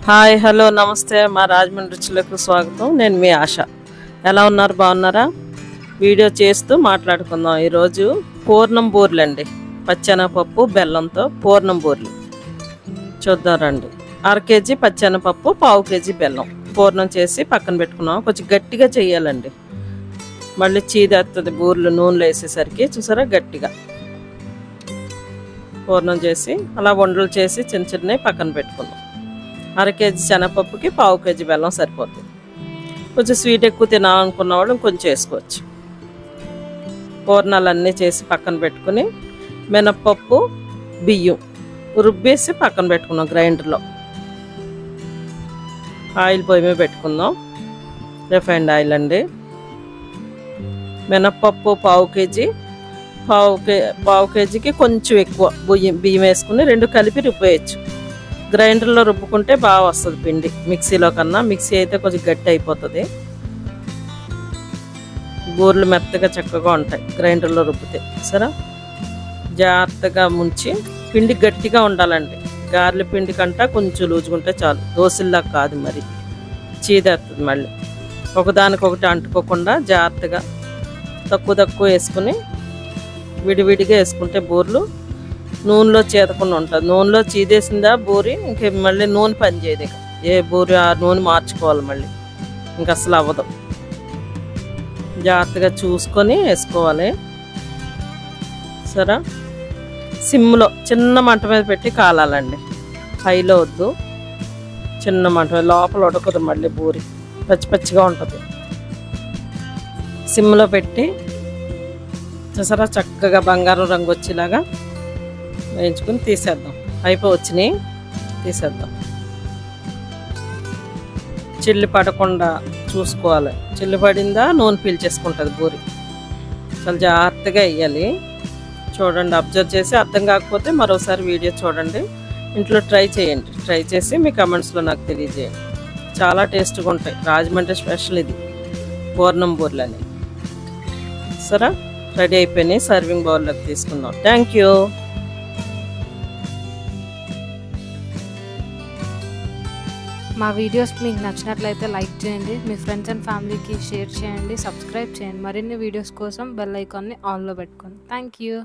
Hi hello నమస్తే మా రాజమండ్రి రుచులకు స్వాగతం. నేను మీ ఆశ. ఎలా ఉన్నారు? బాగున్నారా? వీడియో చేస్తూ మాట్లాడుకుందాం. ఈరోజు పూర్ణం బూరెలు అండి. పచ్చెనగపప్పు బెల్లంతో పూర్ణం బూరెలు చూద్దాం రండి. 1/2 కేజీ పచ్చెనగపప్పు, 1/4 కేజీ బెల్లం పూర్ణం చేసి పక్కన పెట్టుకున్నాం. కొంచెం గట్టిగా చేయాలండి, మళ్ళీ చీదేస్తుంది బూరెలు నూనెలో వేసేసరికి. చూసారా, గట్టిగా పూర్ణం చేసి అలా వండలు చేసి చిన్న చిన్నవి పక్కన పెట్టుకున్నాం. 1/2 కేజీ శనగపప్పుకి 1/4 కేజీ బెల్లం సరిపోతుంది. కొంచెం స్వీట్ ఎక్కువ తినాలనుకున్న వాళ్ళు కొంచెం వేసుకోవచ్చు. పూర్ణాలన్నీ చేసి పక్కన పెట్టుకుని మినప్పప్పు బియ్యం రుబ్బేసి పక్కన పెట్టుకున్నాం గ్రైండర్లో. ఆయిల్ పొయ్యి మీద పెట్టుకుందాం. రిఫైండ్ ఆయిల్ అండి. మినప్పప్పు 1/4 కేజీ, 1/4 కేజీకి కొంచెం ఎక్కువ బియ్యం వేసుకుని రెండు కలిపి రుబ్బేయచ్చు. గ్రైండర్లో రుబ్బుకుంటే బాగా వస్తుంది పిండి, మిక్సీలో కన్నా. మిక్సీ అయితే కొంచెం గట్టి అయిపోతుంది. బూరెలు మెత్తగా చక్కగా ఉంటాయి గ్రైండర్లో రుబ్బితే. సరే, జాగ్రత్తగా ముంచి పిండి గట్టిగా ఉండాలండి. గారెల పిండి కంటే కొంచెం లూజుకుంటే చాలు, దోశల్లా కాదు, మరి చీదేస్తుంది. మళ్ళీ ఒకదానికొకటి అంటుకోకుండా జాగ్రత్తగా తక్కువ వేసుకుని విడివిడిగా వేసుకుంటే బూరెలు నూనెలో చేదకుండా ఉంటుంది. నూనెలో చీదేసిందా బూరి ఇంక మళ్ళీ నూనె పని చేయదు. ఇక ఏ బూరి ఆ నూనె మార్చుకోవాలి, మళ్ళీ ఇంక అసలు అవ్వదు. జాగ్రత్తగా చూసుకొని వేసుకోవాలి. సరే, సిమ్లో చిన్న మంట మీద పెట్టి కాలాలండి, హైలో వద్దు. చిన్న మంట మీద, లోపల ఉడకదు మళ్ళీ బూరి, పచ్చిగా ఉంటుంది. సిమ్లో పెట్టి చూసారా, చక్కగా బంగారం రంగు వచ్చేలాగా వేయించుకుని తీసేద్దాం. వచ్చినాయి, తీసేద్దాం. చిల్లి పడకుండా చూసుకోవాలి. చిల్లి పడిందా నూనె పీల్చేసుకుంటుంది బూరి. చాలా జాగ్రత్తగా వేయాలి. చూడండి, అబ్జర్వ్ చేసి అర్థం కాకపోతే మరోసారి వీడియో చూడండి. ఇంట్లో ట్రై చేయండి. ట్రై చేసి మీ కమెంట్స్లో నాకు తెలియజేయండి. చాలా టేస్ట్గా ఉంటాయి. రాజమండ్రి స్పెషల్ ఇది పూర్ణం బూరెలు అని. సరే, రెడీ అయిపోయినాయి. సర్వింగ్ బౌల్లోకి తీసుకుందాం. Thank you. మా వీడియోస్ మీకు నచ్చినట్లయితే లైక్ చేయండి, మీ ఫ్రెండ్స్ అండ్ ఫ్యామిలీకి షేర్ చేయండి, సబ్స్క్రైబ్ చేయండి. మరిన్ని వీడియోస్ కోసం బెల్ ఐకాన్ని ఆన్లో పెట్టుకోండి. Thank you.